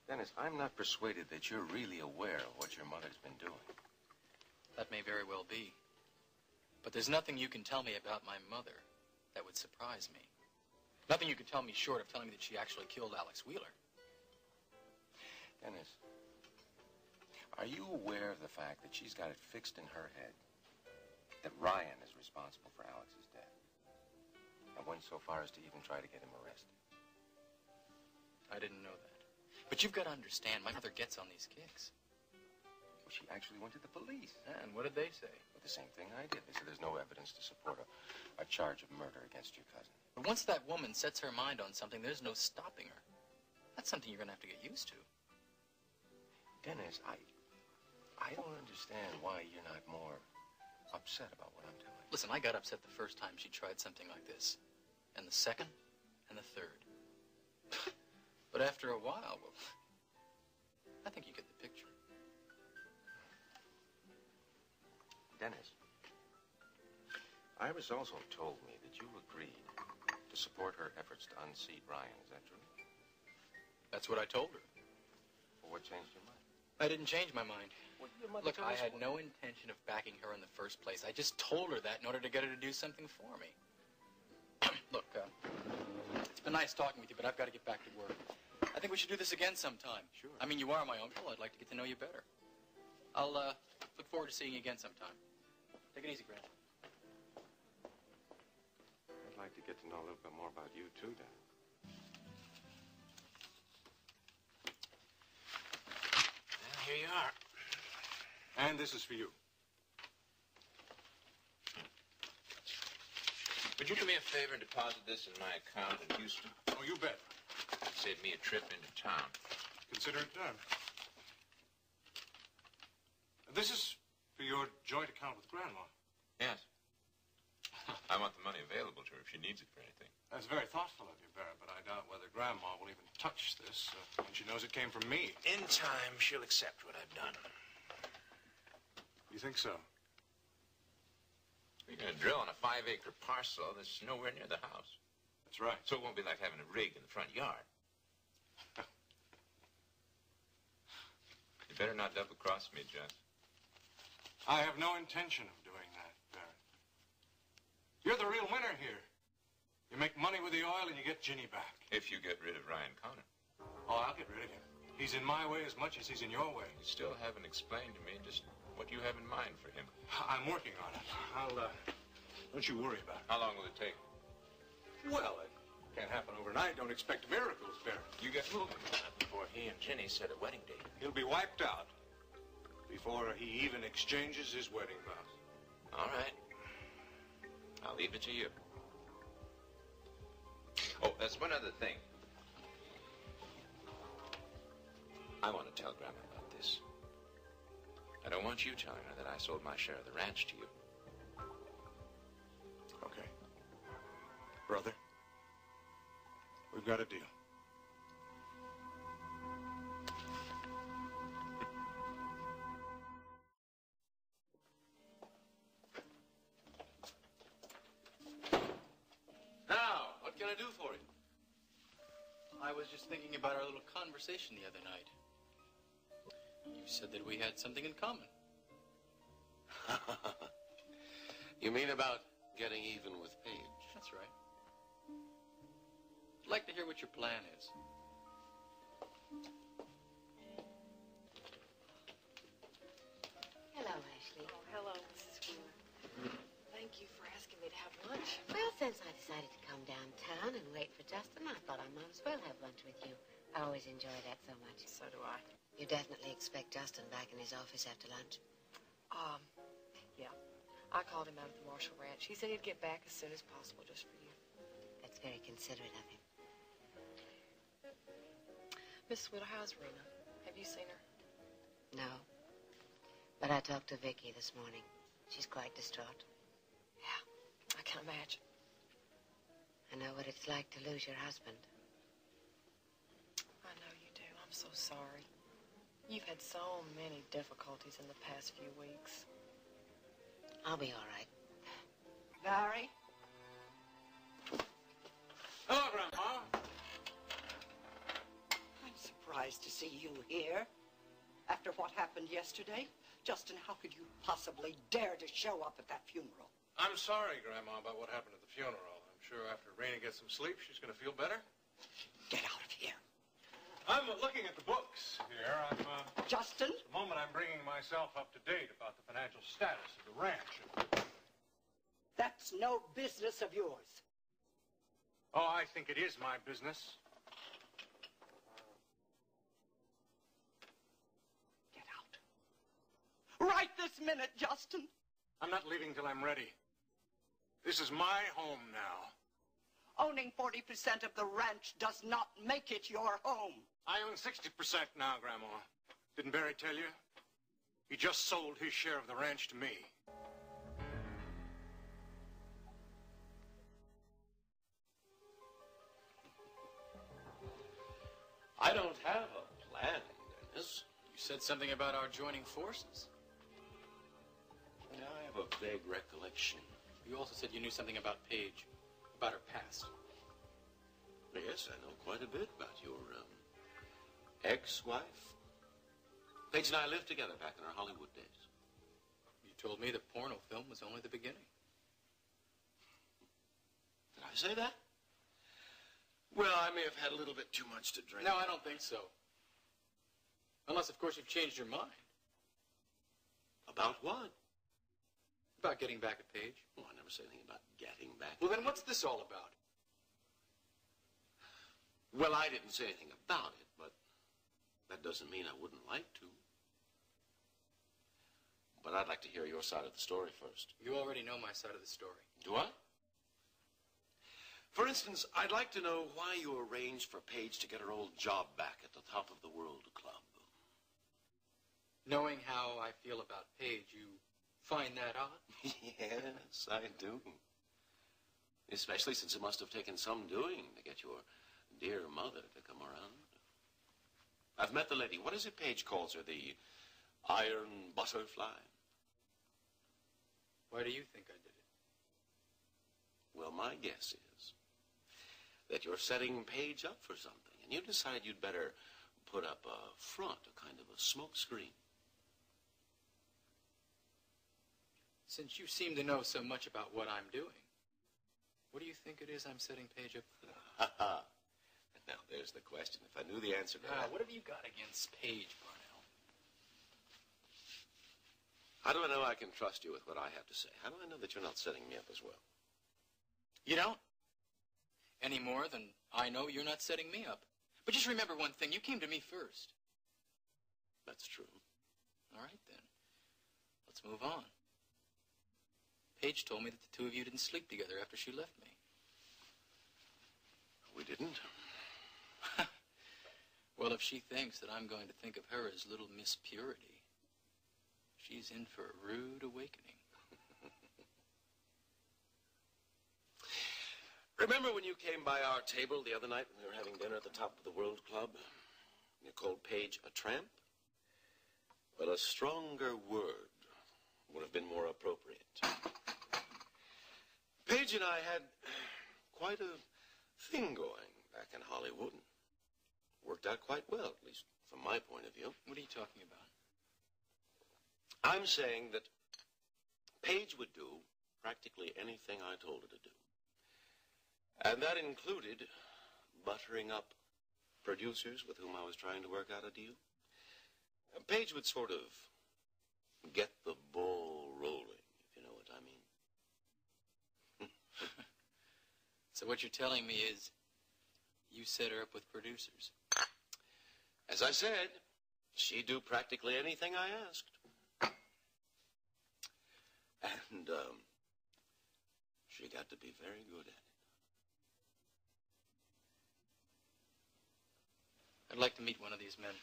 Dennis, I'm not persuaded that you're really aware of what your mother's been doing. That may very well be. But there's nothing you can tell me about my mother that would surprise me. Nothing you can tell me short of telling me that she actually killed Alex Wheeler. Dennis, are you aware of the fact that she's got it fixed in her head that Ryan is responsible for Alex's death? And went so far as to even try to get him arrested. I didn't know that. But you've got to understand, my mother gets on these kicks. Well, she actually went to the police. And what did they say? Well, the same thing I did. They said there's no evidence to support a charge of murder against your cousin. But once that woman sets her mind on something, there's no stopping her. That's something you're going to have to get used to. Dennis, I don't understand why you're not more upset about what I'm doing. Listen, I got upset the first time she tried something like this. And the second, and the third. But after a while, well, I think you get the picture. Dennis, Iris also told me that you agreed to support her efforts to unseat Ryan. Is that true? That's what I told her. Well, what changed your mind? I didn't change my mind. Well, look, I had no intention of backing her in the first place. I just told her that in order to get her to do something for me. Look, it's been nice talking with you, but I've got to get back to work. I think we should do this again sometime. Sure. I mean, you are my uncle. I'd like to get to know you better. I'll look forward to seeing you again sometime. Take it easy, Grant. I'd like to get to know a little bit more about you, too, Dan. Well, here you are. And this is for you. Would you do me a favor and deposit this in my account in Houston? Oh, you bet. Save me a trip into town. Consider it done. This is for your joint account with Grandma. Yes. I want the money available to her if she needs it for anything. That's very thoughtful of you, Barrett, but I doubt whether Grandma will even touch this when she knows it came from me. In time, she'll accept what I've done. You think so? You're going to drill on a 5-acre parcel that's nowhere near the house. That's right. So it won't be like having a rig in the front yard. You better not double-cross me, Jess. I have no intention of doing that, Barrett. You're the real winner here. You make money with the oil and you get Ginny back. If you get rid of Ryan Connor. Oh, I'll get rid of him. He's in my way as much as he's in your way. You still haven't explained to me just what you have in mind for him. I'm working on it. Don't you worry about it. How long will it take? Well, it can't happen overnight. Don't expect miracles, Barrett. You get moving on it before he and Ginny set a wedding date. He'll be wiped out before he even exchanges his wedding vows. All right. I'll leave it to you. Oh, there's one other thing. I want to tell Grandma about this. I don't want you telling her that I sold my share of the ranch to you. Okay. Brother, we've got a deal. Now, what can I do for you? I was just thinking about our little conversation the other night. You said that we had something in common. You mean about getting even with Paige? That's right. I'd like to hear what your plan is. Hello, Ashley. Oh, hello, Mrs. Wheeler. Thank you for asking me to have lunch. Well, since I decided to come downtown and wait for Justin, I thought I might as well have lunch with you. I always enjoy that so much. So do I. You definitely expect Justin back in his office after lunch? Yeah. I called him out at the Marshall Ranch. He said he'd get back as soon as possible just for you. That's very considerate of him. Miss Wheeler, how's Rena? Have you seen her? No. But I talked to Vicky this morning. She's quite distraught. Yeah, I can imagine. I know what it's like to lose your husband. I know you do. I'm so sorry. You've had so many difficulties in the past few weeks. I'll be all right. Larry? Hello, Grandma. I'm surprised surprised to see you here. After what happened yesterday, Justin, how could you possibly dare to show up at that funeral? I'm sorry, Grandma, about what happened at the funeral. I'm sure after Raina gets some sleep, she's going to feel better. Get out of here. I'm looking at the books here. Justin? At the moment, I'm bringing myself up to date about the financial status of the ranch. That's no business of yours. Oh, I think it is my business. Get out. Right this minute, Justin. I'm not leaving till I'm ready. This is my home now. Owning 40% of the ranch does not make it your home. I own 60% now, Grandma. Didn't Barry tell you? He just sold his share of the ranch to me. I don't have a plan, Dennis. You said something about our joining forces. I have a vague recollection. You also said you knew something about Paige, about her past. Yes, I know quite a bit about your ex-wife. Paige and I lived together back in our Hollywood days. You told me the porno film was only the beginning. Did I say that? Well, I may have had a little bit too much to drink. No, I don't think so. Unless, of course, you've changed your mind. About what? About getting back at Paige. Oh, I never said anything about getting back. Well, then what's this all about? Well, I didn't say anything about it, but that doesn't mean I wouldn't like to. But I'd like to hear your side of the story first. You already know my side of the story. Do I? For instance, I'd like to know why you arranged for Paige to get her old job back at the Top of the World Club. Knowing how I feel about Paige, you find that odd? Yes, I do. Especially since it must have taken some doing to get your dear mother to come around. I've met the lady. What is it Paige calls her? The Iron Butterfly? Why do you think I did it? Well, my guess is that you're setting Paige up for something, and you decide you'd better put up a front, a kind of a smoke screen. Since you seem to know so much about what I'm doing, what do you think it is I'm setting Paige up for? Now, there's the question. If I knew the answer to that... What have you got against Paige, Parnell? How do I know I can trust you with what I have to say? How do I know that you're not setting me up as well? You don't? Any more than I know you're not setting me up. But just remember one thing. You came to me first. That's true. All right, then. Let's move on. Paige told me that the two of you didn't sleep together after she left me. We didn't. Well, if she thinks that I'm going to think of her as little Miss Purity, she's in for a rude awakening. Remember when you came by our table the other night when we were having dinner at the Top of the World Club? You called Paige a tramp? Well, a stronger word would have been more appropriate. Paige and I had quite a thing going back in Hollywood. Worked out quite well, at least from my point of view. What are you talking about? I'm saying that Paige would do practically anything I told her to do. And that included buttering up producers with whom I was trying to work out a deal. Paige would sort of get the ball rolling, if you know what I mean. So what you're telling me is you set her up with producers. As I said, she'd do practically anything I asked. And, she got to be very good at it. I'd like to meet one of these men.